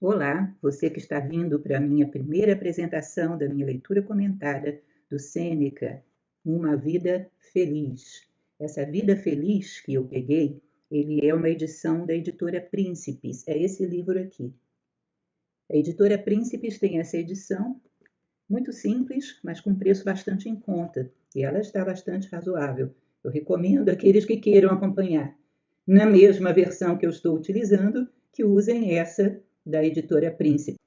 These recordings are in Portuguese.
Olá, você que está vindo para a minha primeira apresentação da minha leitura comentada do Sêneca, Uma Vida Feliz. Essa Vida Feliz que eu peguei, ele é uma edição da editora Príncipes, é esse livro aqui. A editora Príncipes tem essa edição, muito simples, mas com preço bastante em conta, e ela está bastante razoável. Eu recomendo àqueles que queiram acompanhar, na mesma versão que eu estou utilizando, que usem essa da editora Príncipe.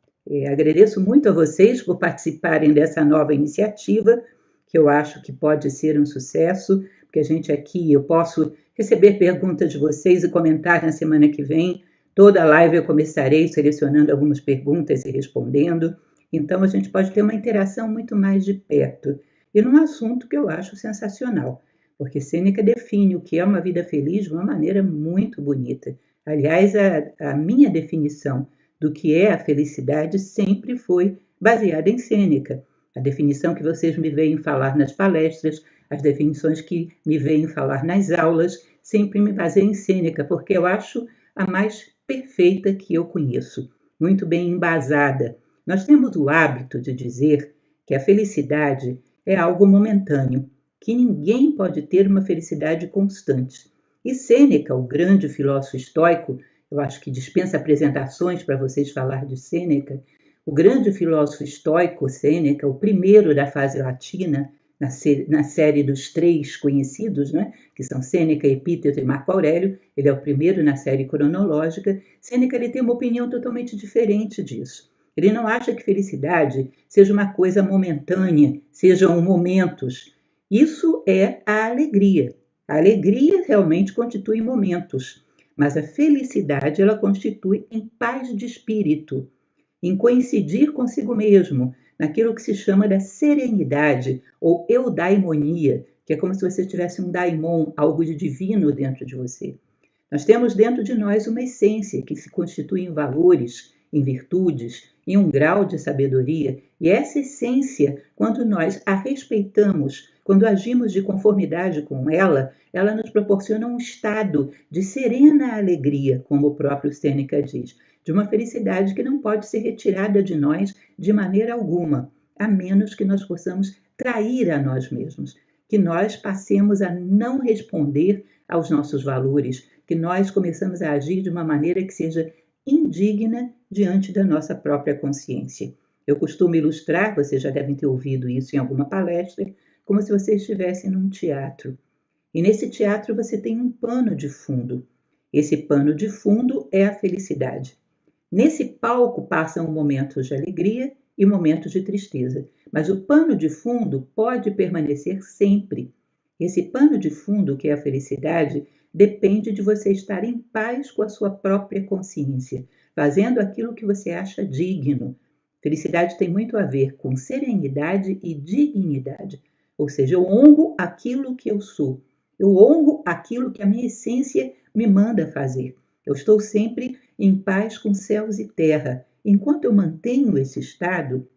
Agradeço muito a vocês por participarem dessa nova iniciativa, que eu acho que pode ser um sucesso, porque a gente aqui, eu posso receber perguntas de vocês e comentar na semana que vem. Toda live eu começarei selecionando algumas perguntas e respondendo. Então a gente pode ter uma interação muito mais de perto. E num assunto que eu acho sensacional, porque Sêneca define o que é uma vida feliz de uma maneira muito bonita. Aliás, a minha definição do que é a felicidade sempre foi baseada em Sêneca. A definição que vocês me veem falar nas palestras, as definições que me veem falar nas aulas, sempre me baseiam em Sêneca, porque eu acho a mais perfeita que eu conheço, muito bem embasada. Nós temos o hábito de dizer que a felicidade é algo momentâneo, que ninguém pode ter uma felicidade constante. E Sêneca, o grande filósofo estoico, eu acho que dispensa apresentações para vocês falar de Sêneca, o grande filósofo estoico Sêneca, o primeiro da fase latina, na série dos três conhecidos, né, que são Sêneca, Epíteto e Marco Aurélio, ele é o primeiro na série cronológica. Sêneca ele tem uma opinião totalmente diferente disso. Ele não acha que felicidade seja uma coisa momentânea, sejam momentos. Isso é a alegria. A alegria realmente constitui momentos, mas a felicidade ela constitui em paz de espírito, em coincidir consigo mesmo, naquilo que se chama da serenidade ou eudaimonia, que é como se você tivesse um daimon, algo de divino dentro de você. Nós temos dentro de nós uma essência que se constitui em valores, em virtudes, em um grau de sabedoria, e essa essência, quando nós a respeitamos, quando agimos de conformidade com ela, ela nos proporciona um estado de serena alegria, como o próprio Sêneca diz, de uma felicidade que não pode ser retirada de nós de maneira alguma, a menos que nós possamos trair a nós mesmos, que nós passemos a não responder aos nossos valores, que nós começamos a agir de uma maneira que seja indigna diante da nossa própria consciência. Eu costumo ilustrar, vocês já devem ter ouvido isso em alguma palestra, como se você estivesse num teatro. E nesse teatro você tem um pano de fundo. Esse pano de fundo é a felicidade. Nesse palco passam momentos de alegria e momentos de tristeza, mas o pano de fundo pode permanecer sempre. Esse pano de fundo, que é a felicidade, depende de você estar em paz com a sua própria consciência, fazendo aquilo que você acha digno. Felicidade tem muito a ver com serenidade e dignidade, ou seja, eu honro aquilo que eu sou, eu honro aquilo que a minha essência me manda fazer. Eu estou sempre em paz com céus e terra. Enquanto eu mantenho esse estado,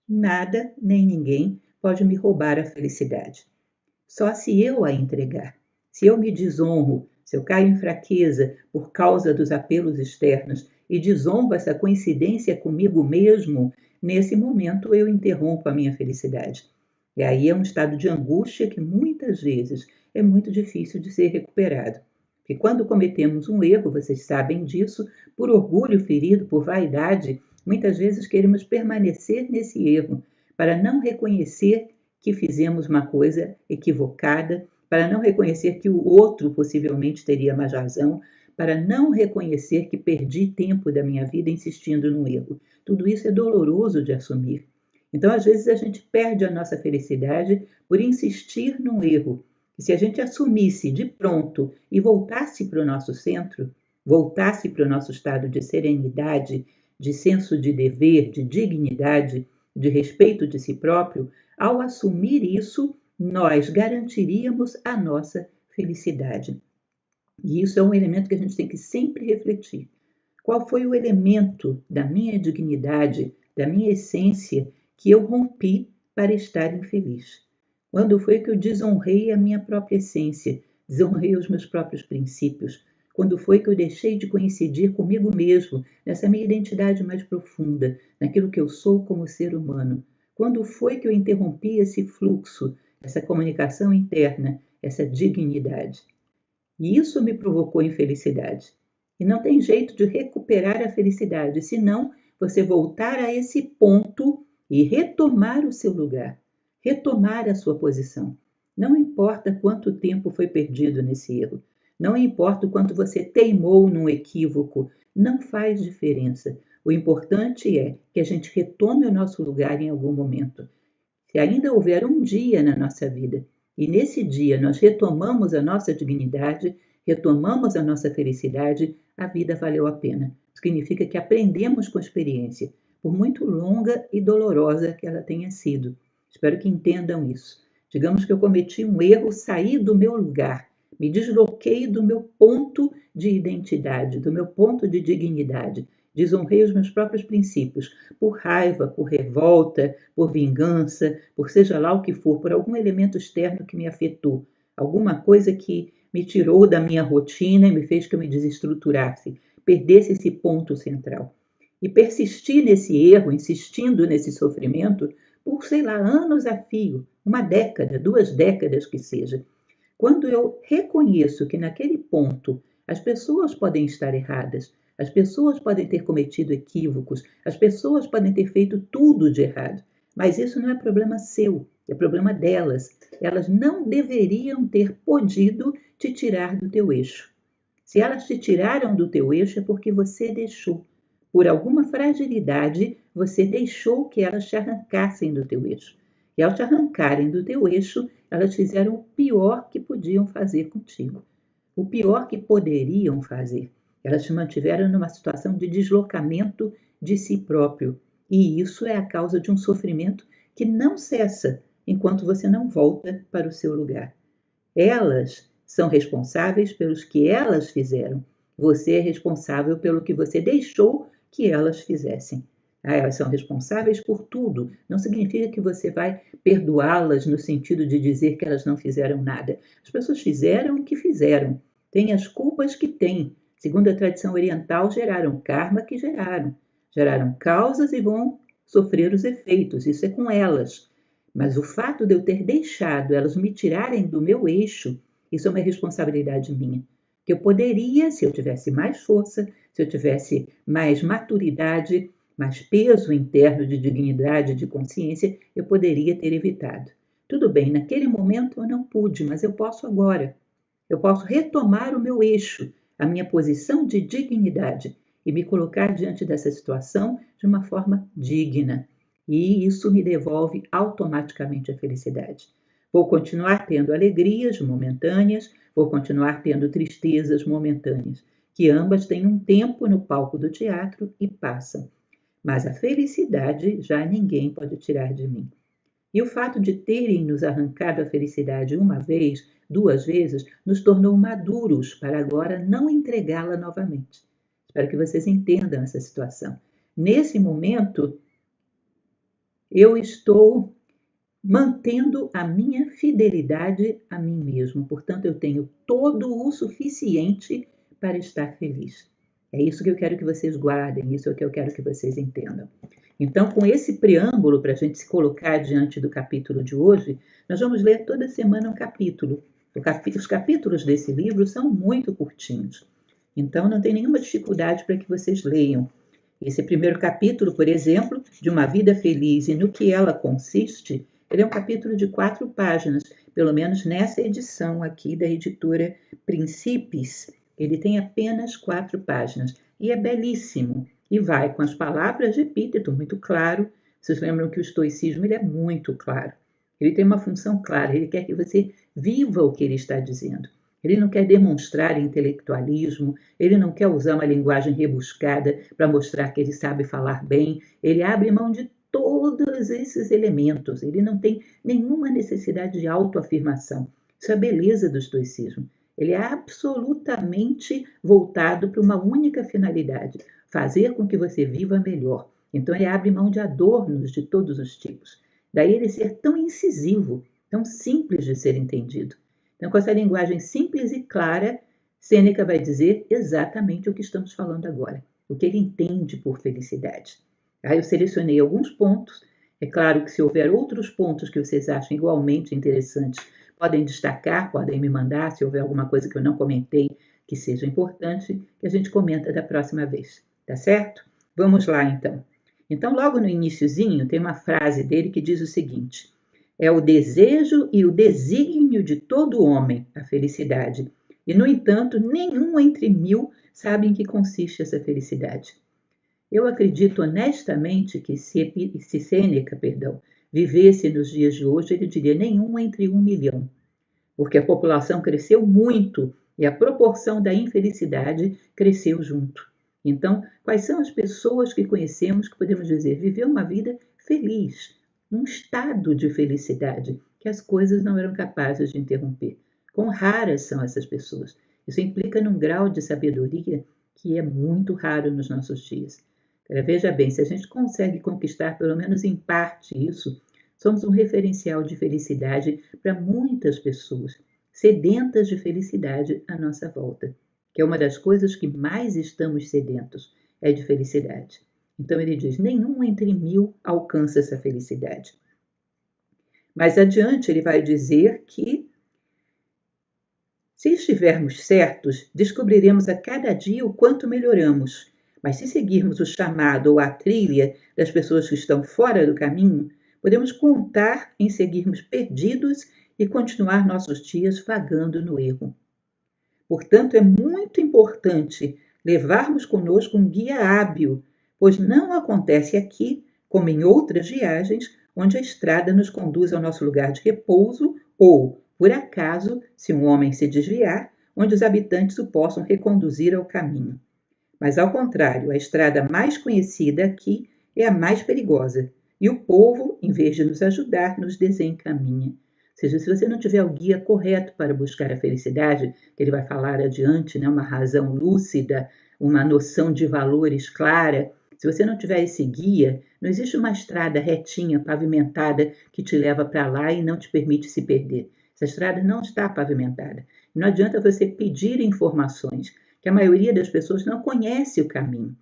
nada nem ninguém pode me roubar a felicidade. Só se eu a entregar. Se eu me desonro, se eu caio em fraqueza por causa dos apelos externos e desonro essa coincidência comigo mesmo, nesse momento eu interrompo a minha felicidade. E aí é um estado de angústia que muitas vezes é muito difícil de ser recuperado. Porque quando cometemos um erro, vocês sabem disso, por orgulho ferido, por vaidade, muitas vezes queremos permanecer nesse erro, para não reconhecer que fizemos uma coisa equivocada, para não reconhecer que o outro possivelmente teria mais razão, para não reconhecer que perdi tempo da minha vida insistindo no erro. Tudo isso é doloroso de assumir. Então, às vezes, a gente perde a nossa felicidade por insistir num erro. E se a gente assumisse de pronto e voltasse para o nosso centro, voltasse para o nosso estado de serenidade, de senso de dever, de dignidade, de respeito de si próprio, ao assumir isso, nós garantiríamos a nossa felicidade. E isso é um elemento que a gente tem que sempre refletir. Qual foi o elemento da minha dignidade, da minha essência, que eu rompi para estar infeliz? Quando foi que eu desonrei a minha própria essência, desonrei os meus próprios princípios? Quando foi que eu deixei de coincidir comigo mesmo, nessa minha identidade mais profunda, naquilo que eu sou como ser humano? Quando foi que eu interrompi esse fluxo, essa comunicação interna, essa dignidade? E isso me provocou infelicidade. E não tem jeito de recuperar a felicidade, senão você voltar a esse ponto e retomar o seu lugar, retomar a sua posição. Não importa quanto tempo foi perdido nesse erro, não importa o quanto você teimou num equívoco, não faz diferença. O importante é que a gente retome o nosso lugar em algum momento. Se ainda houver um dia na nossa vida e nesse dia nós retomamos a nossa dignidade, retomamos a nossa felicidade, a vida valeu a pena. Significa que aprendemos com a experiência, por muito longa e dolorosa que ela tenha sido. Espero que entendam isso. Digamos que eu cometi um erro, saí do meu lugar, me desloquei do meu ponto de identidade, do meu ponto de dignidade. Desonrei os meus próprios princípios, por raiva, por revolta, por vingança, por seja lá o que for, por algum elemento externo que me afetou, alguma coisa que me tirou da minha rotina e me fez que eu me desestruturasse, perdesse esse ponto central. E persistir nesse erro, insistindo nesse sofrimento, por, sei lá, anos a fio, uma década, 2 décadas que seja. Quando eu reconheço que naquele ponto as pessoas podem estar erradas, as pessoas podem ter cometido equívocos, as pessoas podem ter feito tudo de errado, mas isso não é problema seu, é problema delas. Elas não deveriam ter podido te tirar do teu eixo. Se elas te tiraram do teu eixo é porque você deixou. Por alguma fragilidade, você deixou que elas te arrancassem do teu eixo. E ao te arrancarem do teu eixo, elas fizeram o pior que podiam fazer contigo. O pior que poderiam fazer. Elas te mantiveram numa situação de deslocamento de si próprio. E isso é a causa de um sofrimento que não cessa enquanto você não volta para o seu lugar. Elas são responsáveis pelos que elas fizeram. Você é responsável pelo que você deixou que elas fizessem. Elas são responsáveis por tudo. Não significa que você vai perdoá-las no sentido de dizer que elas não fizeram nada. As pessoas fizeram o que fizeram. Têm as culpas que têm. Segundo a tradição oriental, geraram karma que geraram. Geraram causas e vão sofrer os efeitos. Isso é com elas. Mas o fato de eu ter deixado elas me tirarem do meu eixo, isso é uma responsabilidade minha. Que eu poderia, se eu tivesse mais força, se eu tivesse mais maturidade, mais peso interno de dignidade, de consciência, eu poderia ter evitado. Tudo bem, naquele momento eu não pude, mas eu posso agora. Eu posso retomar o meu eixo, a minha posição de dignidade e me colocar diante dessa situação de uma forma digna. E isso me devolve automaticamente a felicidade. Vou continuar tendo alegrias momentâneas, vou continuar tendo tristezas momentâneas, que ambas têm um tempo no palco do teatro e passam. Mas a felicidade já ninguém pode tirar de mim. E o fato de terem nos arrancado a felicidade uma vez, 2 vezes, nos tornou maduros para agora não entregá-la novamente. Espero que vocês entendam essa situação. Nesse momento, eu estou mantendo a minha fidelidade a mim mesmo. Portanto, eu tenho todo o suficiente para estar feliz. É isso que eu quero que vocês guardem, isso é o que eu quero que vocês entendam. Então, com esse preâmbulo, para a gente se colocar diante do capítulo de hoje, nós vamos ler toda semana um capítulo. Os capítulos desse livro são muito curtinhos. Então, não tem nenhuma dificuldade para que vocês leiam. Esse primeiro capítulo, por exemplo, de Uma Vida Feliz e no que ela consiste, ele é um capítulo de 4 páginas, pelo menos nessa edição aqui da editora Princípios. Ele tem apenas 4 páginas e é belíssimo. E vai com as palavras de Epíteto, muito claro. Vocês lembram que o estoicismo ele é muito claro. Ele tem uma função clara, ele quer que você viva o que ele está dizendo. Ele não quer demonstrar intelectualismo, ele não quer usar uma linguagem rebuscada para mostrar que ele sabe falar bem. Ele abre mão de todos esses elementos. Ele não tem nenhuma necessidade de autoafirmação. Isso é a beleza do estoicismo. Ele é absolutamente voltado para uma única finalidade, fazer com que você viva melhor. Então ele abre mão de adornos de todos os tipos. Daí ele ser tão incisivo, tão simples de ser entendido. Então, com essa linguagem simples e clara, Sêneca vai dizer exatamente o que estamos falando agora, o que ele entende por felicidade. Aí eu selecionei alguns pontos. É claro que se houver outros pontos que vocês acham igualmente interessantes, podem destacar, podem me mandar, se houver alguma coisa que eu não comentei que seja importante, que a gente comenta da próxima vez, tá certo? Vamos lá então. Então, logo no iniciozinho, tem uma frase dele que diz o seguinte: é o desejo e o desígnio de todo homem a felicidade, e, no entanto, nenhum entre mil sabe em que consiste essa felicidade. Eu acredito honestamente que se Sêneca, vivesse nos dias de hoje, ele diria nenhum entre 1 milhão, porque a população cresceu muito e a proporção da infelicidade cresceu junto. Então, quais são as pessoas que conhecemos que podemos dizer viveu uma vida feliz, num estado de felicidade que as coisas não eram capazes de interromper? Quão raras são essas pessoas? Isso implica num grau de sabedoria que é muito raro nos nossos dias. Veja bem, se a gente consegue conquistar pelo menos em parte isso, somos um referencial de felicidade para muitas pessoas, sedentas de felicidade à nossa volta, que é uma das coisas que mais estamos sedentos, é de felicidade. Então ele diz, nenhum entre 1000 alcança essa felicidade. Mais adiante ele vai dizer que, se estivermos certos, descobriremos a cada dia o quanto melhoramos. Mas se seguirmos o chamado ou a trilha das pessoas que estão fora do caminho, podemos contar em seguirmos perdidos e continuar nossos dias vagando no erro. Portanto, é muito importante levarmos conosco um guia hábil, pois não acontece aqui, como em outras viagens, onde a estrada nos conduz ao nosso lugar de repouso ou, por acaso, se um homem se desviar, onde os habitantes o possam reconduzir ao caminho. Mas, ao contrário, a estrada mais conhecida aqui é a mais perigosa, e o povo, em vez de nos ajudar, nos desencaminha. Ou seja, se você não tiver o guia correto para buscar a felicidade, que ele vai falar adiante, né, uma razão lúcida, uma noção de valores clara, se você não tiver esse guia, não existe uma estrada retinha, pavimentada, que te leva para lá e não te permite se perder. Essa estrada não está pavimentada. Não adianta você pedir informações, que a maioria das pessoas não conhece o caminho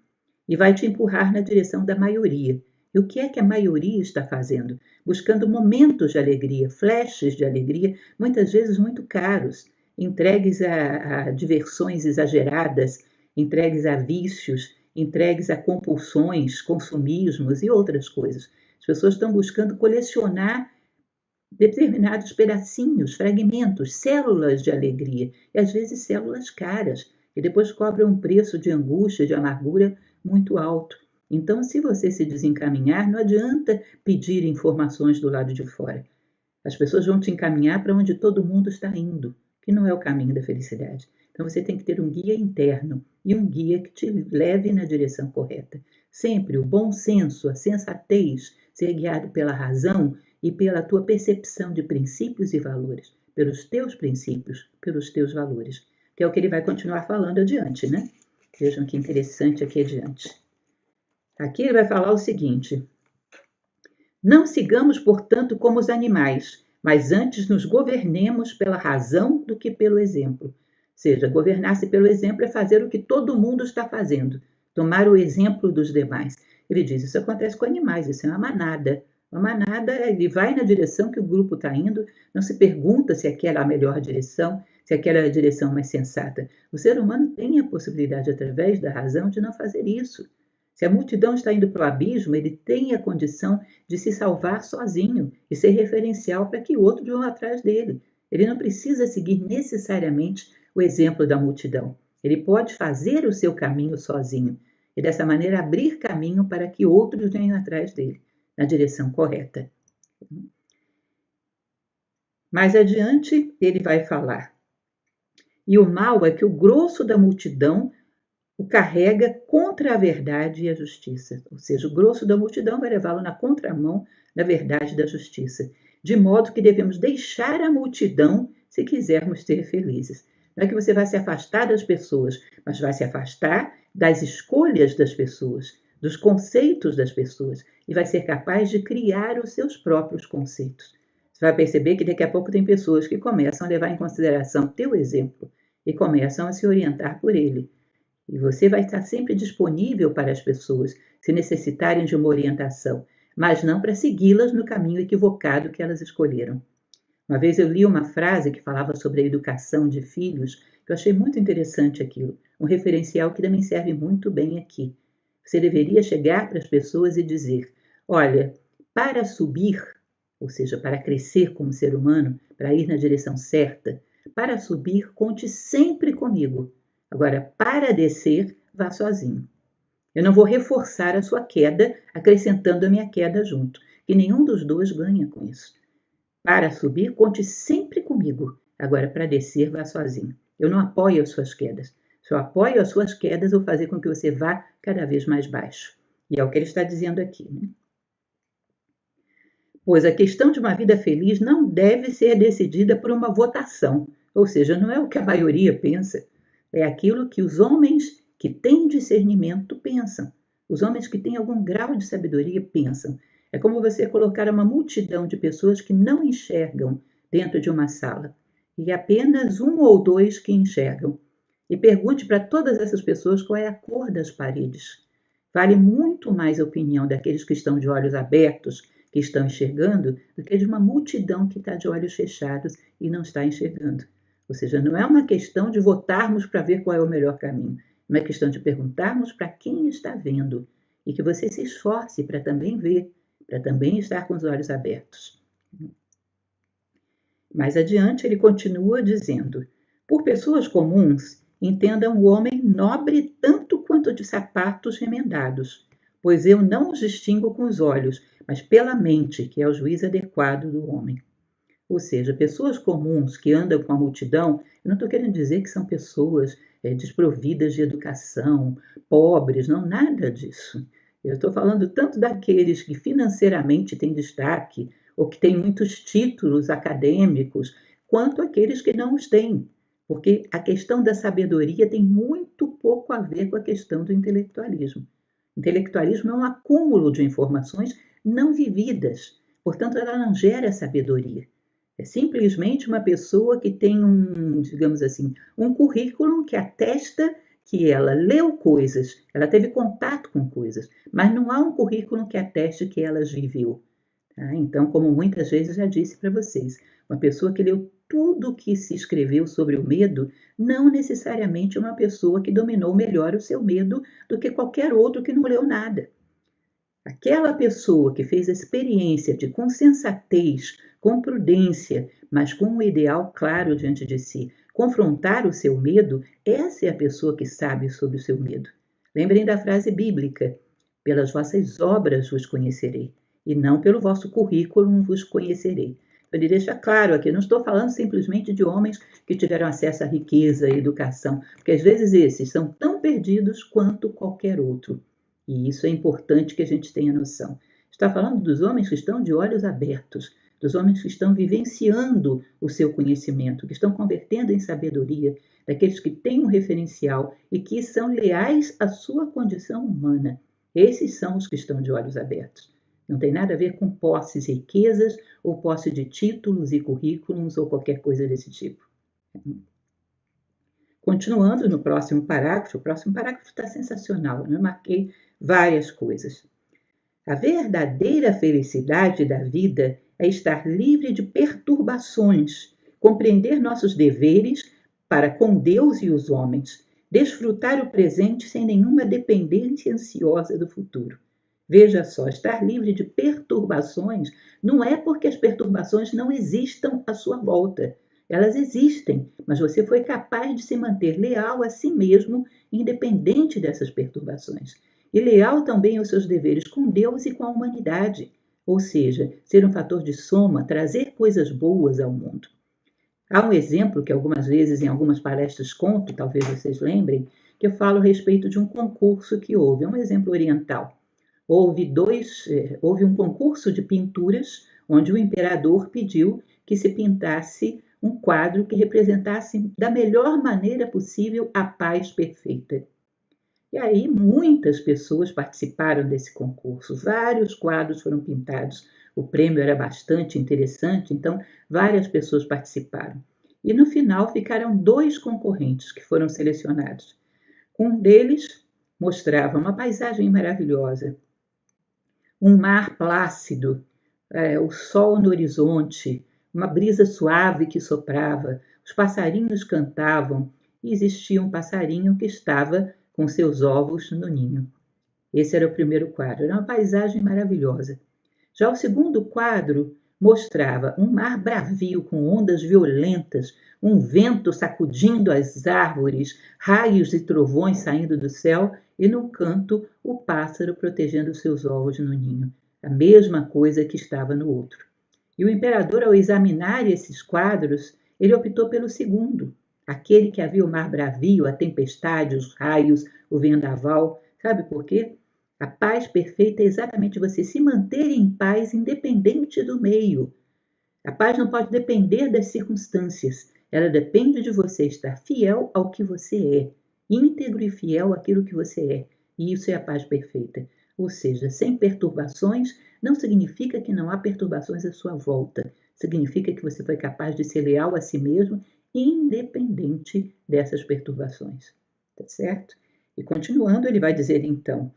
e vai te empurrar na direção da maioria. E o que é que a maioria está fazendo? Buscando momentos de alegria, flashes de alegria, muitas vezes muito caros, entregues a diversões exageradas, entregues a vícios, entregues a compulsões, consumismos e outras coisas. As pessoas estão buscando colecionar determinados pedacinhos, fragmentos, células de alegria, e às vezes células caras, e depois cobram um preço de angústia, de amargura muito alto. Então, se você se desencaminhar, não adianta pedir informações do lado de fora. As pessoas vão te encaminhar para onde todo mundo está indo, que não é o caminho da felicidade. Então, você tem que ter um guia interno e um guia que te leve na direção correta. Sempre o bom senso, a sensatez, ser guiado pela razão e pela tua percepção de princípios e valores, pelos teus princípios, pelos teus valores, que é o que ele vai continuar falando adiante, né? Vejam que interessante aqui adiante. Aqui ele vai falar o seguinte: não sigamos, portanto, como os animais, mas antes nos governemos pela razão do que pelo exemplo. Ou seja, governar-se pelo exemplo é fazer o que todo mundo está fazendo, tomar o exemplo dos demais. Ele diz, isso acontece com animais, isso é uma manada. Uma manada, ele vai na direção que o grupo está indo, não se pergunta se aquela é a melhor direção, se aquela é a direção mais sensata. O ser humano tem a possibilidade, através da razão, de não fazer isso. Se a multidão está indo para o abismo, ele tem a condição de se salvar sozinho e ser referencial para que outros vão atrás dele. Ele não precisa seguir necessariamente o exemplo da multidão. Ele pode fazer o seu caminho sozinho e, dessa maneira, abrir caminho para que outros venham atrás dele, na direção correta. Mais adiante, ele vai falar: e o mal é que o grosso da multidão o carrega contra a verdade e a justiça. Ou seja, o grosso da multidão vai levá-lo na contramão da verdade e da justiça. De modo que devemos deixar a multidão se quisermos ser felizes. Não é que você vai se afastar das pessoas, mas vai se afastar das escolhas das pessoas, dos conceitos das pessoas, e vai ser capaz de criar os seus próprios conceitos. Você vai perceber que daqui a pouco tem pessoas que começam a levar em consideração teu exemplo, e começam a se orientar por ele. E você vai estar sempre disponível para as pessoas, se necessitarem de uma orientação, mas não para segui-las no caminho equivocado que elas escolheram. Uma vez eu li uma frase que falava sobre a educação de filhos, que eu achei muito interessante aquilo, um referencial que também serve muito bem aqui. Você deveria chegar para as pessoas e dizer: olha, para subir, ou seja, para crescer como ser humano, para ir na direção certa, para subir, conte sempre comigo. Agora, para descer, vá sozinho. Eu não vou reforçar a sua queda, acrescentando a minha queda junto, que nenhum dos dois ganha com isso. Para subir, conte sempre comigo. Agora, para descer, vá sozinho. Eu não apoio as suas quedas. Se eu apoio as suas quedas, eu vou fazer com que você vá cada vez mais baixo. E é o que ele está dizendo aqui, né? Pois a questão de uma vida feliz não deve ser decidida por uma votação. Ou seja, não é o que a maioria pensa. É aquilo que os homens que têm discernimento pensam. Os homens que têm algum grau de sabedoria pensam. É como você colocar uma multidão de pessoas que não enxergam dentro de uma sala e apenas um ou dois que enxergam. E pergunte para todas essas pessoas qual é a cor das paredes. Vale muito mais a opinião daqueles que estão de olhos abertos, que estão enxergando, do que de uma multidão que está de olhos fechados e não está enxergando. Ou seja, não é uma questão de votarmos para ver qual é o melhor caminho, é uma questão de perguntarmos para quem está vendo e que você se esforce para também ver, para também estar com os olhos abertos. Mais adiante, ele continua dizendo: por pessoas comuns, entendam o homem nobre tanto quanto de sapatos remendados, pois eu não os distingo com os olhos, mas pela mente, que é o juiz adequado do homem. Ou seja, pessoas comuns que andam com a multidão, eu não estou querendo dizer que são pessoas desprovidas de educação, pobres, não, nada disso. Eu estou falando tanto daqueles que financeiramente têm destaque, ou que têm muitos títulos acadêmicos, quanto aqueles que não os têm. Porque a questão da sabedoria tem muito pouco a ver com a questão do intelectualismo. Intelectualismo é um acúmulo de informações não vividas, portanto, ela não gera sabedoria. É simplesmente uma pessoa que tem digamos assim, um currículo que atesta que ela leu coisas, ela teve contato com coisas, mas não há um currículo que ateste que ela as viveu. Tá? Então, como muitas vezes já disse para vocês, uma pessoa que leu tudo que se escreveu sobre o medo, não necessariamente é uma pessoa que dominou melhor o seu medo do que qualquer outro que não leu nada. Aquela pessoa que fez a experiência de, com sensatez, com prudência, mas com um ideal claro diante de si, confrontar o seu medo, essa é a pessoa que sabe sobre o seu medo. Lembrem da frase bíblica: pelas vossas obras vos conhecerei, e não pelo vosso currículo vos conhecerei. Ele deixa claro aqui, não estou falando simplesmente de homens que tiveram acesso à riqueza e educação, porque às vezes esses são tão perdidos quanto qualquer outro. E isso é importante que a gente tenha noção. Está falando dos homens que estão de olhos abertos, dos homens que estão vivenciando o seu conhecimento, que estão convertendo em sabedoria, daqueles que têm um referencial e que são leais à sua condição humana. Esses são os que estão de olhos abertos. Não tem nada a ver com posses e riquezas, ou posse de títulos e currículos, ou qualquer coisa desse tipo. Continuando no próximo parágrafo, o próximo parágrafo está sensacional, eu marquei várias coisas. A verdadeira felicidade da vida é estar livre de perturbações, compreender nossos deveres para com Deus e os homens, desfrutar o presente sem nenhuma dependência ansiosa do futuro. Veja só, estar livre de perturbações não é porque as perturbações não existam à sua volta. Elas existem, mas você foi capaz de se manter leal a si mesmo, independente dessas perturbações. E leal também aos seus deveres com Deus e com a humanidade. Ou seja, ser um fator de soma, trazer coisas boas ao mundo. Há um exemplo que algumas vezes em algumas palestras conto, talvez vocês lembrem, que eu falo a respeito de um concurso que houve. É um exemplo oriental. Houve um concurso de pinturas onde o imperador pediu que se pintasse um quadro que representasse da melhor maneira possível a paz perfeita. E aí muitas pessoas participaram desse concurso, vários quadros foram pintados, o prêmio era bastante interessante, então várias pessoas participaram. E no final ficaram 2 concorrentes que foram selecionados. Um deles mostrava uma paisagem maravilhosa, um mar plácido, o sol no horizonte, uma brisa suave que soprava, os passarinhos cantavam e existia um passarinho que estava com seus ovos no ninho. Esse era o primeiro quadro, era uma paisagem maravilhosa. Já o segundo quadro mostrava um mar bravio com ondas violentas, um vento sacudindo as árvores, raios e trovões saindo do céu e no canto o pássaro protegendo seus ovos no ninho. A mesma coisa que estava no outro. E o imperador, ao examinar esses quadros, ele optou pelo segundo, aquele que havia o mar bravio, a tempestade, os raios, o vendaval. Sabe por quê? A paz perfeita é exatamente você se manter em paz independente do meio. A paz não pode depender das circunstâncias. Ela depende de você estar fiel ao que você é, íntegro e fiel àquilo que você é. E isso é a paz perfeita. Ou seja, sem perturbações não significa que não há perturbações à sua volta. Significa que você foi capaz de ser leal a si mesmo, independente dessas perturbações. Tá certo? E continuando, ele vai dizer então: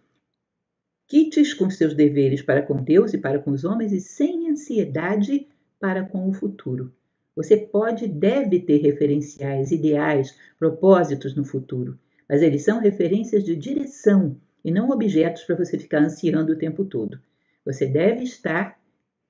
quites com seus deveres para com Deus e para com os homens e sem ansiedade para com o futuro. Você pode e deve ter referenciais, ideais, propósitos no futuro, mas eles são referências de direção e não objetos para você ficar ansiando o tempo todo. Você deve estar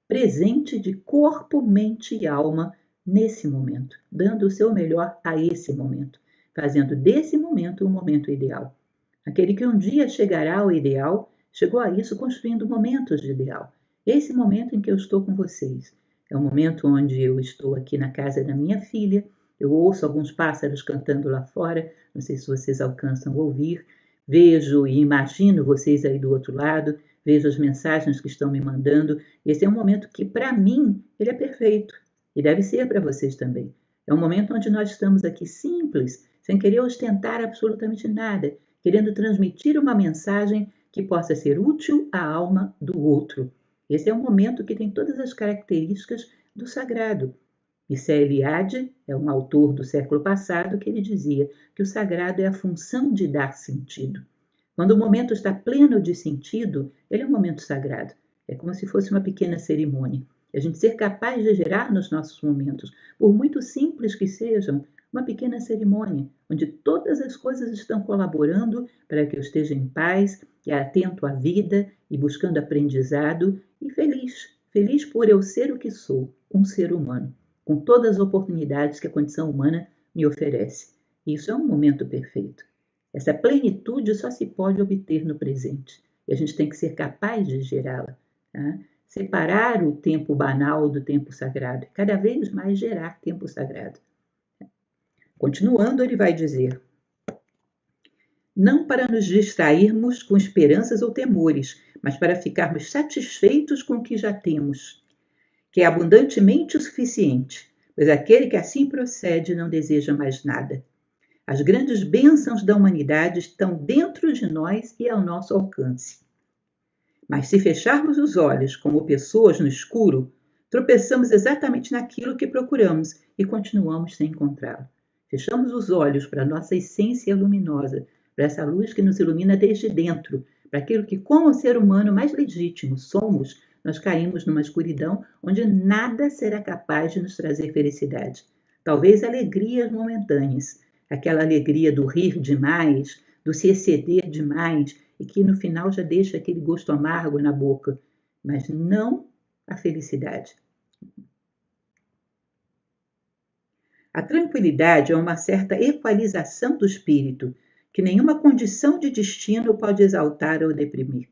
presente de corpo, mente e alma nesse momento, dando o seu melhor a esse momento, fazendo desse momento um momento ideal. Aquele que um dia chegará ao ideal, chegou a isso construindo momentos de ideal. Esse momento em que eu estou com vocês é o momento onde eu estou aqui na casa da minha filha, eu ouço alguns pássaros cantando lá fora, não sei se vocês alcançam ouvir, vejo e imagino vocês aí do outro lado, vejo as mensagens que estão me mandando. Esse é um momento que, para mim, ele é perfeito e deve ser para vocês também. É um momento onde nós estamos aqui simples, sem querer ostentar absolutamente nada, querendo transmitir uma mensagem que possa ser útil à alma do outro. Esse é um momento que tem todas as características do sagrado. Isso é Eliade, é um autor do século passado, que ele dizia que o sagrado é a função de dar sentido. Quando o momento está pleno de sentido, ele é um momento sagrado. É como se fosse uma pequena cerimônia. A gente ser capaz de gerar nos nossos momentos, por muito simples que sejam, uma pequena cerimônia, onde todas as coisas estão colaborando para que eu esteja em paz e atento à vida e buscando aprendizado e feliz. Feliz por eu ser o que sou, um ser humano, com todas as oportunidades que a condição humana me oferece. Isso é um momento perfeito. Essa plenitude só se pode obter no presente. E a gente tem que ser capaz de gerá-la. Tá? Separar o tempo banal do tempo sagrado. Cada vez mais gerar tempo sagrado. Continuando, ele vai dizer: não para nos distrairmos com esperanças ou temores, mas para ficarmos satisfeitos com o que já temos, que é abundantemente o suficiente, pois aquele que assim procede não deseja mais nada. As grandes bênçãos da humanidade estão dentro de nós e ao nosso alcance. Mas se fecharmos os olhos como pessoas no escuro, tropeçamos exatamente naquilo que procuramos e continuamos sem encontrá-lo. Fechamos os olhos para a nossa essência luminosa, para essa luz que nos ilumina desde dentro, para aquilo que, como ser humano mais legítimo somos, nós caímos numa escuridão onde nada será capaz de nos trazer felicidade. Talvez alegrias momentâneas, aquela alegria do rir demais, do se exceder demais e que no final já deixa aquele gosto amargo na boca, mas não a felicidade. A tranquilidade é uma certa equalização do espírito, que nenhuma condição de destino pode exaltar ou deprimir.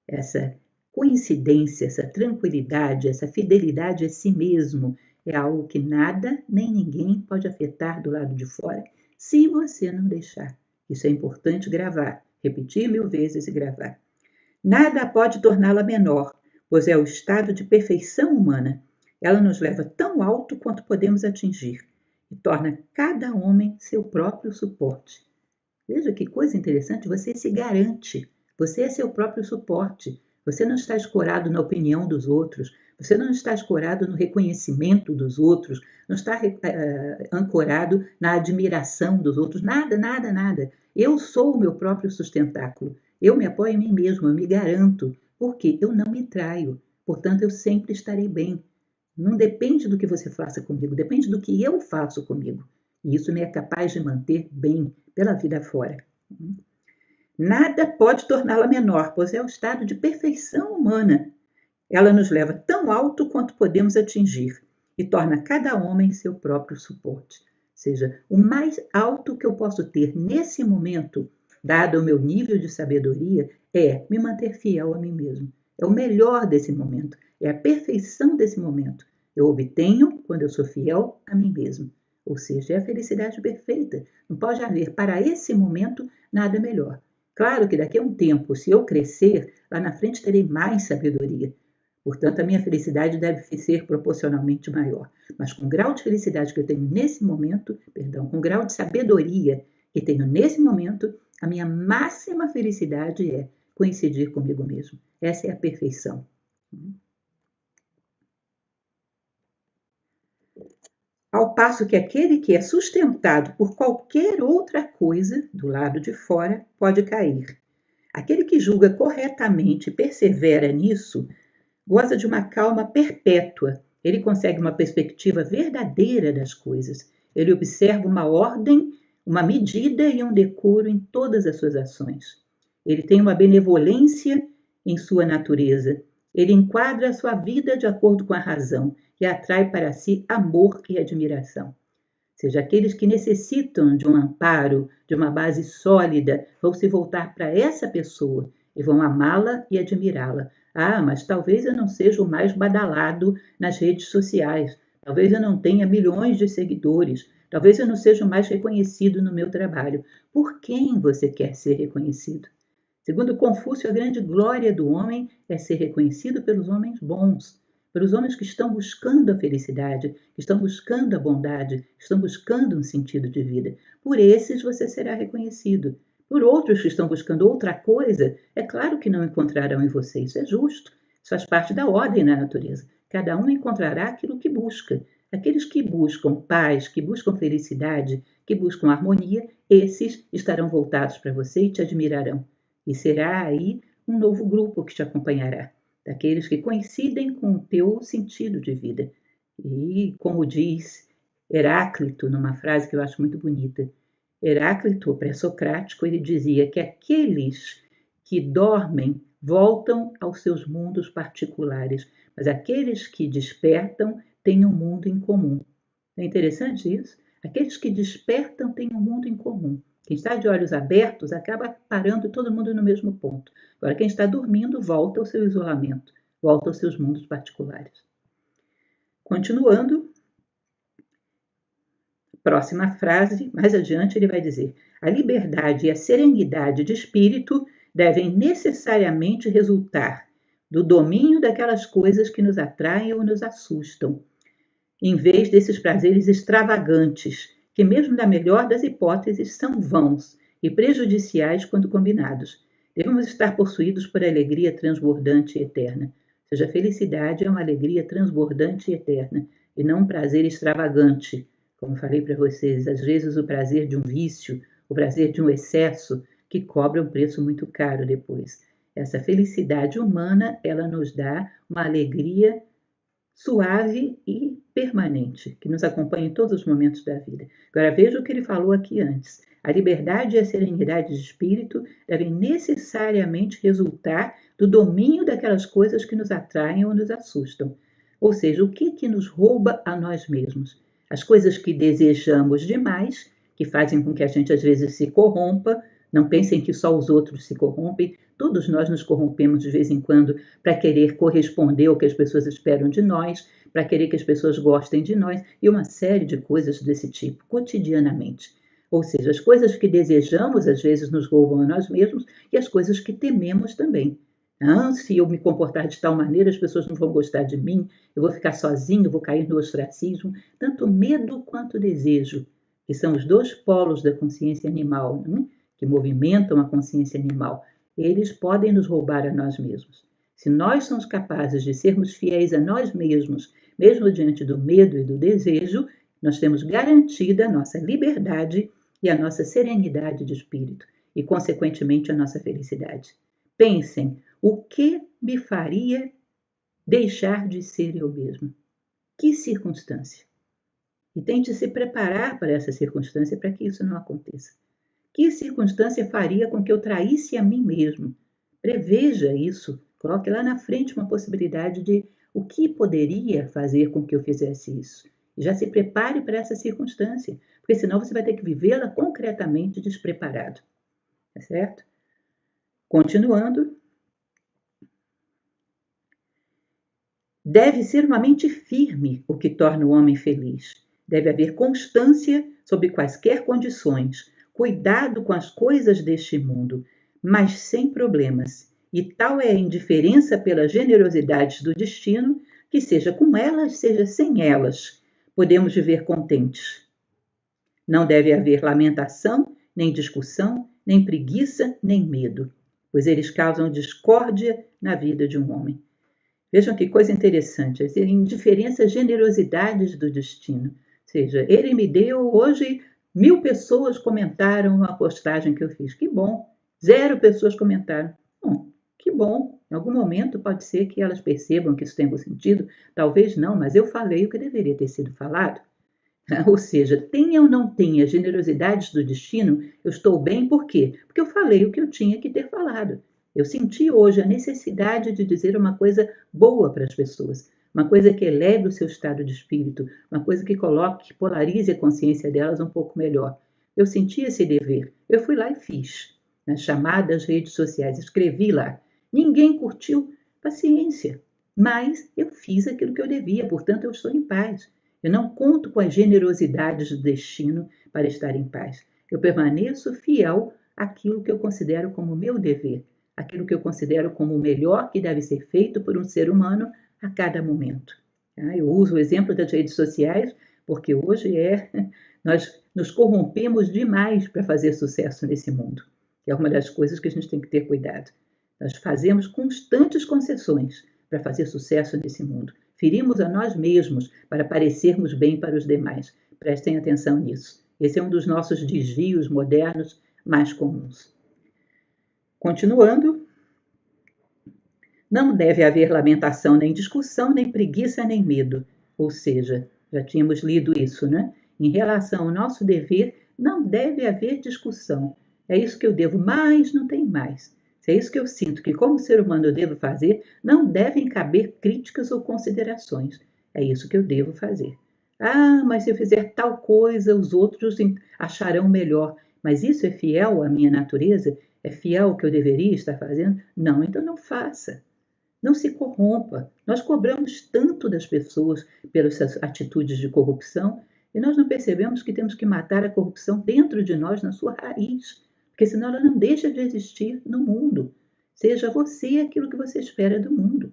Essa coincidência, essa tranquilidade, essa fidelidade a si mesmo é algo que nada nem ninguém pode afetar do lado de fora, se você não deixar. Isso é importante gravar, repetir 1000 vezes e gravar. Nada pode torná-la menor, pois é o estado de perfeição humana. Ela nos leva tão alto quanto podemos atingir e torna cada homem seu próprio suporte. Veja que coisa interessante, você se garante, você é seu próprio suporte. Você não está escorado na opinião dos outros, você não está escorado no reconhecimento dos outros, não está ancorado na admiração dos outros, nada, nada, nada. Eu sou o meu próprio sustentáculo. Eu me apoio em mim mesmo, eu me garanto, porque eu não me traio. Portanto, eu sempre estarei bem. Não depende do que você faça comigo, depende do que eu faço comigo. E isso me é capaz de manter bem pela vida fora. Nada pode torná-la menor, pois é o estado de perfeição humana. Ela nos leva tão alto quanto podemos atingir e torna cada homem seu próprio suporte. Ou seja, o mais alto que eu posso ter nesse momento, dado o meu nível de sabedoria, é me manter fiel a mim mesmo. É o melhor desse momento, é a perfeição desse momento. Eu obtenho quando eu sou fiel a mim mesmo. Ou seja, é a felicidade perfeita. Não pode haver para esse momento nada melhor. Claro que daqui a um tempo, se eu crescer, lá na frente terei mais sabedoria. Portanto, a minha felicidade deve ser proporcionalmente maior. Mas com o grau de felicidade que eu tenho nesse momento, com o grau de sabedoria que tenho nesse momento, a minha máxima felicidade é coincidir comigo mesmo. Essa é a perfeição. Ao passo que aquele que é sustentado por qualquer outra coisa do lado de fora pode cair. Aquele que julga corretamente e persevera nisso goza de uma calma perpétua. Ele consegue uma perspectiva verdadeira das coisas. Ele observa uma ordem, uma medida e um decoro em todas as suas ações. Ele tem uma benevolência em sua natureza. Ele enquadra a sua vida de acordo com a razão e atrai para si amor e admiração. Ou seja, aqueles que necessitam de um amparo, de uma base sólida, vão se voltar para essa pessoa e vão amá-la e admirá-la. Ah, mas talvez eu não seja o mais badalado nas redes sociais, talvez eu não tenha milhões de seguidores, talvez eu não seja o mais reconhecido no meu trabalho. Por quem você quer ser reconhecido? Segundo Confúcio, a grande glória do homem é ser reconhecido pelos homens bons, pelos homens que estão buscando a felicidade, que estão buscando a bondade, que estão buscando um sentido de vida. Por esses você será reconhecido. Por outros que estão buscando outra coisa, é claro que não encontrarão em você. Isso é justo. Isso faz parte da ordem na natureza. Cada um encontrará aquilo que busca. Aqueles que buscam paz, que buscam felicidade, que buscam harmonia, esses estarão voltados para você e te admirarão. E será aí um novo grupo que te acompanhará, daqueles que coincidem com o teu sentido de vida. E, como diz Heráclito, numa frase que eu acho muito bonita, Heráclito, pré-socrático, ele dizia que aqueles que dormem voltam aos seus mundos particulares, mas aqueles que despertam têm um mundo em comum. É interessante isso? Aqueles que despertam têm um mundo em comum. Quem está de olhos abertos acaba parando todo mundo no mesmo ponto. Agora, quem está dormindo volta ao seu isolamento, volta aos seus mundos particulares. Continuando, próxima frase, mais adiante ele vai dizer: a liberdade e a serenidade de espírito devem necessariamente resultar do domínio daquelas coisas que nos atraem ou nos assustam, em vez desses prazeres extravagantes, que mesmo na melhor das hipóteses são vãos e prejudiciais quando combinados. Devemos estar possuídos por alegria transbordante e eterna. Ou seja, a felicidade é uma alegria transbordante e eterna, e não um prazer extravagante. Como falei para vocês, às vezes o prazer de um vício, o prazer de um excesso, que cobra um preço muito caro depois. Essa felicidade humana, ela nos dá uma alegria suave e permanente, que nos acompanha em todos os momentos da vida. Agora veja o que ele falou aqui antes. A liberdade e a serenidade de espírito devem necessariamente resultar do domínio daquelas coisas que nos atraem ou nos assustam. Ou seja, o que nos rouba a nós mesmos? As coisas que desejamos demais, que fazem com que a gente às vezes se corrompa. Não pensem que só os outros se corrompem. Todos nós nos corrompemos de vez em quando para querer corresponder ao que as pessoas esperam de nós, para querer que as pessoas gostem de nós e uma série de coisas desse tipo, cotidianamente. Ou seja, as coisas que desejamos às vezes nos roubam a nós mesmos e as coisas que tememos também. Ah, se eu me comportar de tal maneira, as pessoas não vão gostar de mim, eu vou ficar sozinho, eu vou cair no ostracismo. Tanto medo quanto desejo, que são os dois polos da consciência animal, que movimentam a consciência animal, eles podem nos roubar a nós mesmos. Se nós somos capazes de sermos fiéis a nós mesmos, mesmo diante do medo e do desejo, nós temos garantida a nossa liberdade e a nossa serenidade de espírito e, consequentemente, a nossa felicidade. Pensem, o que me faria deixar de ser eu mesmo? Que circunstância? E tente se preparar para essa circunstância para que isso não aconteça. Que circunstância faria com que eu traísse a mim mesmo? Preveja isso, coloque lá na frente uma possibilidade de o que poderia fazer com que eu fizesse isso. E já se prepare para essa circunstância, porque senão você vai ter que vivê-la concretamente despreparado. Tá certo? Continuando. Deve ser uma mente firme o que torna o homem feliz. Deve haver constância sob quaisquer condições, cuidado com as coisas deste mundo, mas sem problemas. E tal é a indiferença pelas generosidades do destino, que seja com elas, seja sem elas, podemos viver contentes. Não deve haver lamentação, nem discussão, nem preguiça, nem medo, pois eles causam discórdia na vida de um homem. Vejam que coisa interessante, as indiferenças, generosidades do destino. Ou seja, ele me deu hoje 1000 pessoas comentaram a postagem que eu fiz. Que bom. 0 pessoas comentaram. Que bom. Em algum momento pode ser que elas percebam que isso tem algum sentido. Talvez não, mas eu falei o que deveria ter sido falado. Ou seja, tenha ou não tenha generosidades do destino, eu estou bem por quê? Porque eu falei o que eu tinha que ter falado. Eu senti hoje a necessidade de dizer uma coisa boa para as pessoas, uma coisa que eleve o seu estado de espírito, uma coisa que coloque, que polarize a consciência delas um pouco melhor. Eu senti esse dever. Eu fui lá e fiz. Nas chamadas redes sociais, escrevi lá. Ninguém curtiu, paciência. Mas eu fiz aquilo que eu devia, portanto eu estou em paz. Eu não conto com as generosidades do destino para estar em paz. Eu permaneço fiel àquilo que eu considero como meu dever, aquilo que eu considero como o melhor que deve ser feito por um ser humano a cada momento. Eu uso o exemplo das redes sociais porque hoje nós nos corrompemos demais para fazer sucesso nesse mundo. É uma das coisas que a gente tem que ter cuidado. Nós fazemos constantes concessões para fazer sucesso nesse mundo. Ferimos a nós mesmos para parecermos bem para os demais. Prestem atenção nisso. Esse é um dos nossos desvios modernos mais comuns. Continuando, não deve haver lamentação, nem discussão, nem preguiça, nem medo. Ou seja, já tínhamos lido isso, né? Em relação ao nosso dever, não deve haver discussão. É isso que eu devo, mas não tem mais. Se é isso que eu sinto que como ser humano eu devo fazer, não devem caber críticas ou considerações. É isso que eu devo fazer. Mas se eu fizer tal coisa, os outros acharão melhor. Mas isso é fiel à minha natureza? É fiel ao que eu deveria estar fazendo? Não, então não faça. Não se corrompa. Nós cobramos tanto das pessoas pelas atitudes de corrupção e nós não percebemos que temos que matar a corrupção dentro de nós, na sua raiz, porque senão ela não deixa de existir no mundo. Seja você aquilo que você espera do mundo.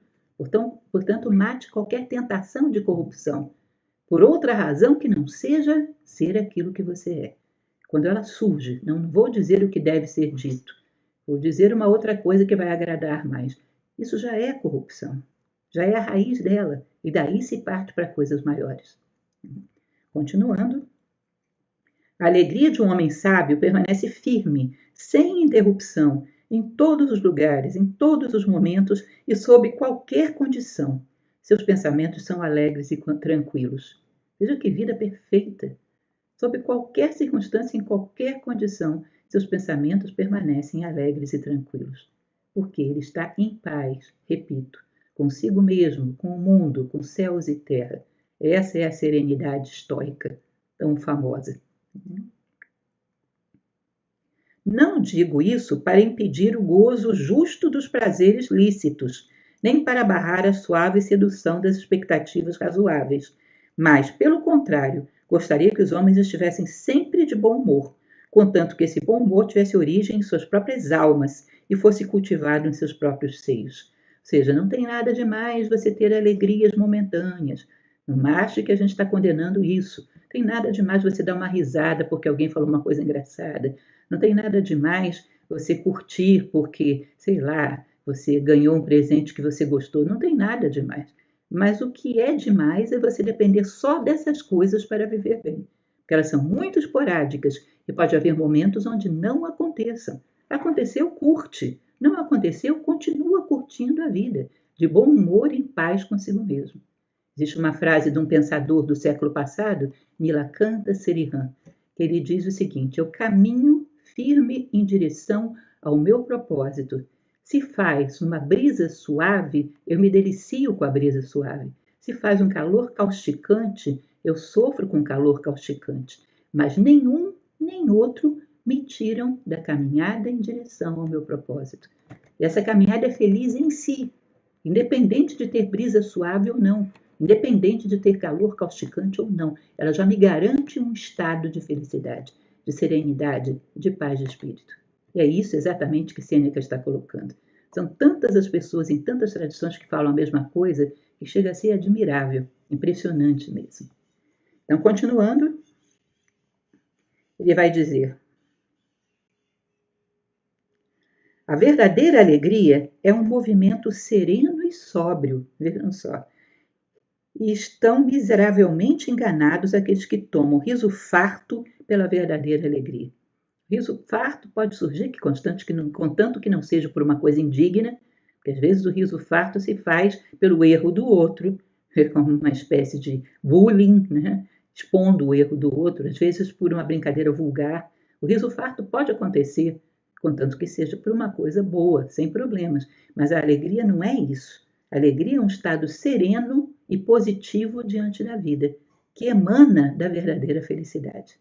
Portanto, mate qualquer tentação de corrupção, por outra razão que não seja ser aquilo que você é. Quando ela surge, não vou dizer o que deve ser dito, vou dizer uma outra coisa que vai agradar mais. Isso já é corrupção, já é a raiz dela, e daí se parte para coisas maiores. Continuando. A alegria de um homem sábio permanece firme, sem interrupção, em todos os lugares, em todos os momentos e sob qualquer condição. Seus pensamentos são alegres e tranquilos. Veja que vida perfeita! Sob qualquer circunstância, em qualquer condição, seus pensamentos permanecem alegres e tranquilos. Porque ele está em paz, repito, consigo mesmo, com o mundo, com céus e terra. Essa é a serenidade estoica, tão famosa. Não digo isso para impedir o gozo justo dos prazeres lícitos, nem para barrar a suave sedução das expectativas razoáveis, mas, pelo contrário, gostaria que os homens estivessem sempre de bom humor, contanto que esse bom humor tivesse origem em suas próprias almas e fosse cultivado em seus próprios seios. Ou seja, não tem nada demais você ter alegrias momentâneas. Não ache que a gente está condenando isso. Não tem nada demais você dar uma risada porque alguém falou uma coisa engraçada. Não tem nada demais você curtir porque, sei lá, você ganhou um presente que você gostou, não tem nada demais. Mas o que é demais é você depender só dessas coisas para viver bem. Porque elas são muito esporádicas e pode haver momentos onde não aconteçam. Aconteceu, curte. Não aconteceu, continua curtindo a vida, de bom humor e em paz consigo mesmo. Existe uma frase de um pensador do século passado, Nilakanta Serihan, que ele diz o seguinte: eu caminho firme em direção ao meu propósito. Se faz uma brisa suave, eu me delicio com a brisa suave. Se faz um calor causticante, eu sofro com calor causticante. Mas nenhum nem outro me tiram da caminhada em direção ao meu propósito. E essa caminhada é feliz em si, independente de ter brisa suave ou não, independente de ter calor causticante ou não. Ela já me garante um estado de felicidade, de serenidade, de paz de espírito. E é isso exatamente que Sêneca está colocando. São tantas as pessoas em tantas tradições que falam a mesma coisa que chega a ser admirável, impressionante mesmo. Então, continuando, ele vai dizer: a verdadeira alegria é um movimento sereno e sóbrio, vejam só. E estão miseravelmente enganados aqueles que tomam riso farto pela verdadeira alegria. Riso farto pode surgir, contanto que não seja por uma coisa indigna, porque às vezes o riso farto se faz pelo erro do outro, como uma espécie de bullying, né? Expondo o erro do outro, às vezes por uma brincadeira vulgar. O riso farto pode acontecer, contanto que seja por uma coisa boa, sem problemas. Mas a alegria não é isso. A alegria é um estado sereno e positivo diante da vida, que emana da verdadeira felicidade.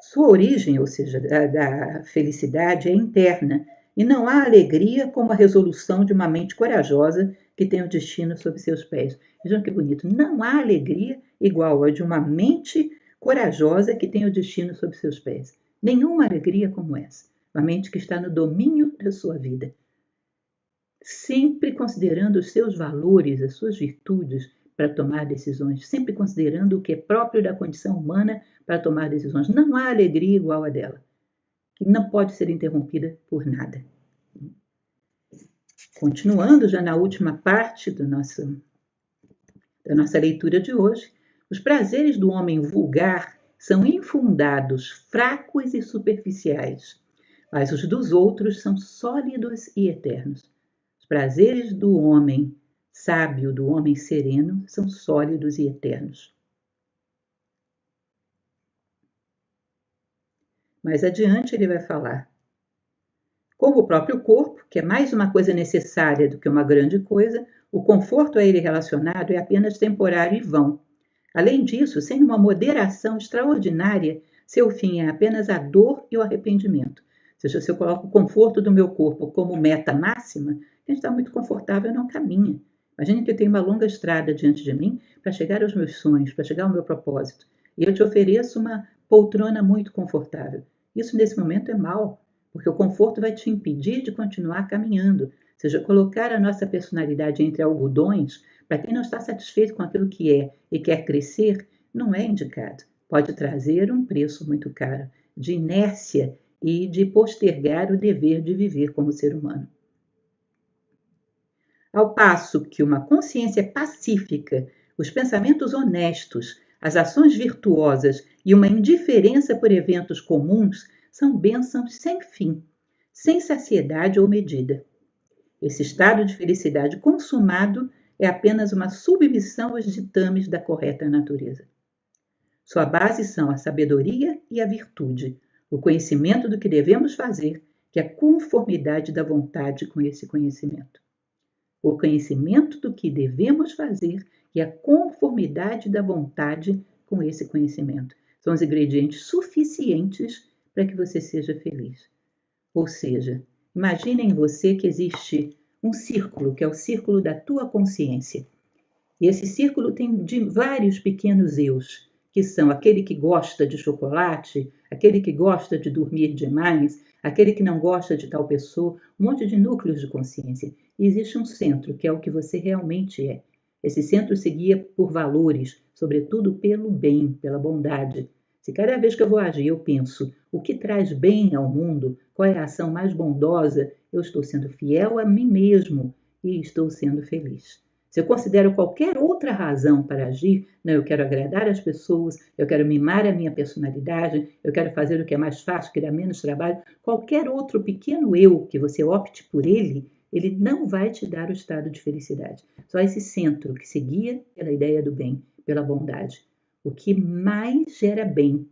Sua origem, ou seja, da felicidade, é interna, e não há alegria como a resolução de uma mente corajosa que tem o destino sob seus pés. Vejam que bonito. Não há alegria igual a de uma mente corajosa que tem o destino sob seus pés. Nenhuma alegria como essa. Uma mente que está no domínio da sua vida, sempre considerando os seus valores, as suas virtudes para tomar decisões, sempre considerando o que é próprio da condição humana para tomar decisões. Não há alegria igual a dela, que não pode ser interrompida por nada. Continuando já na última parte da nossa leitura de hoje, os prazeres do homem vulgar são infundados, fracos e superficiais, mas os dos outros são sólidos e eternos. Os prazeres do homem sábio, do homem sereno, são sólidos e eternos. Mais adiante ele vai falar: como o próprio corpo, que é mais uma coisa necessária do que uma grande coisa, o conforto a ele relacionado é apenas temporário e vão. Além disso, sem uma moderação extraordinária, seu fim é apenas a dor e o arrependimento. Ou seja, se eu coloco o conforto do meu corpo como meta máxima, quem está muito confortável não caminha. Imagine que eu tenho uma longa estrada diante de mim para chegar aos meus sonhos, para chegar ao meu propósito. E eu te ofereço uma poltrona muito confortável. Isso, nesse momento, é mal, porque o conforto vai te impedir de continuar caminhando. Ou seja, colocar a nossa personalidade entre algodões, para quem não está satisfeito com aquilo que é e quer crescer, não é indicado. Pode trazer um preço muito caro de inércia e de postergar o dever de viver como ser humano. Ao passo que uma consciência pacífica, os pensamentos honestos, as ações virtuosas e uma indiferença por eventos comuns são bênçãos sem fim, sem saciedade ou medida. Esse estado de felicidade consumado é apenas uma submissão aos ditames da correta natureza. Sua base são a sabedoria e a virtude, o conhecimento do que devemos fazer, que é a conformidade da vontade com esse conhecimento. O conhecimento do que devemos fazer e a conformidade da vontade com esse conhecimento. São os ingredientes suficientes para que você seja feliz. Ou seja, imagine em você que existe um círculo, que é o círculo da tua consciência. E esse círculo tem vários pequenos eus, que são aquele que gosta de chocolate, aquele que gosta de dormir demais, aquele que não gosta de tal pessoa, um monte de núcleos de consciência. E existe um centro, que é o que você realmente é. Esse centro se guia por valores, sobretudo pelo bem, pela bondade. Se cada vez que eu vou agir eu penso o que traz bem ao mundo, qual é a ação mais bondosa, eu estou sendo fiel a mim mesmo e estou sendo feliz. Se eu considero qualquer outra razão para agir, não, eu quero agradar as pessoas, eu quero mimar a minha personalidade, eu quero fazer o que é mais fácil, que dá menos trabalho, qualquer outro pequeno eu que você opte por ele não vai te dar o estado de felicidade. Só esse centro que se guia pela ideia do bem, pela bondade. O que mais gera bem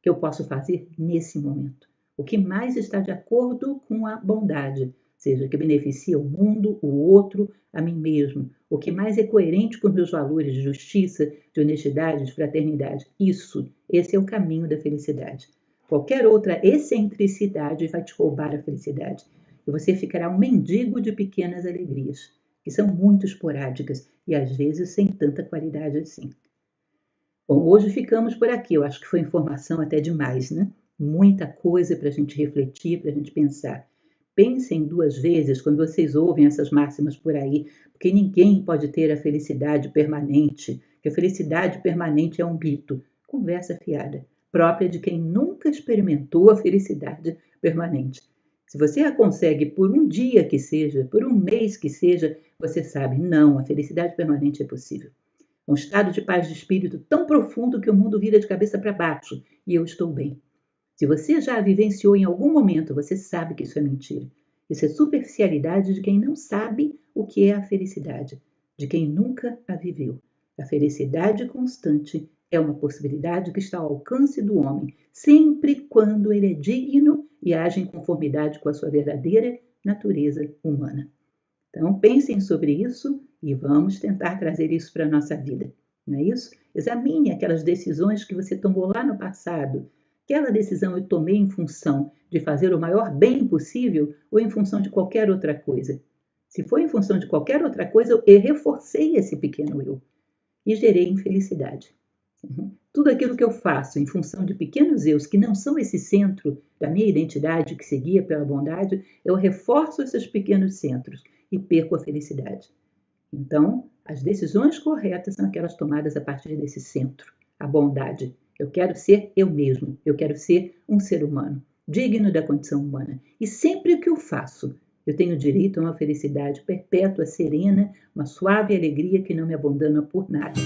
que eu posso fazer nesse momento? O que mais está de acordo com a bondade? Seja, que beneficia o mundo, o outro, a mim mesmo. O que mais é coerente com os meus valores de justiça, de honestidade, de fraternidade. Esse é o caminho da felicidade. Qualquer outra excentricidade vai te roubar a felicidade. E você ficará um mendigo de pequenas alegrias, que são muito esporádicas e às vezes sem tanta qualidade assim. Bom, hoje ficamos por aqui. Eu acho que foi informação até demais, né? Muita coisa para a gente refletir, para a gente pensar. Pensem 2 vezes quando vocês ouvem essas máximas por aí, porque ninguém pode ter a felicidade permanente, que a felicidade permanente é um mito. Conversa fiada, própria de quem nunca experimentou a felicidade permanente. Se você a consegue por um dia que seja, por um mês que seja, você sabe, não, a felicidade permanente é possível. Um estado de paz de espírito tão profundo que o mundo vira de cabeça para baixo e eu estou bem. Se você já a vivenciou em algum momento, você sabe que isso é mentira. Isso é superficialidade de quem não sabe o que é a felicidade, de quem nunca a viveu. A felicidade constante é uma possibilidade que está ao alcance do homem, sempre quando ele é digno e age em conformidade com a sua verdadeira natureza humana. Então, pensem sobre isso e vamos tentar trazer isso para a nossa vida, não é isso? Examine aquelas decisões que você tomou lá no passado. Aquela decisão eu tomei em função de fazer o maior bem possível ou em função de qualquer outra coisa? Se foi em função de qualquer outra coisa, eu reforcei esse pequeno eu e gerei infelicidade. Tudo aquilo que eu faço em função de pequenos eus que não são esse centro da minha identidade que se guia pela bondade, eu reforço esses pequenos centros e perco a felicidade. Então, as decisões corretas são aquelas tomadas a partir desse centro, a bondade. Eu quero ser eu mesmo, eu quero ser um ser humano, digno da condição humana. E sempre que eu faço, eu tenho direito a uma felicidade perpétua, serena, uma suave alegria que não me abandona por nada.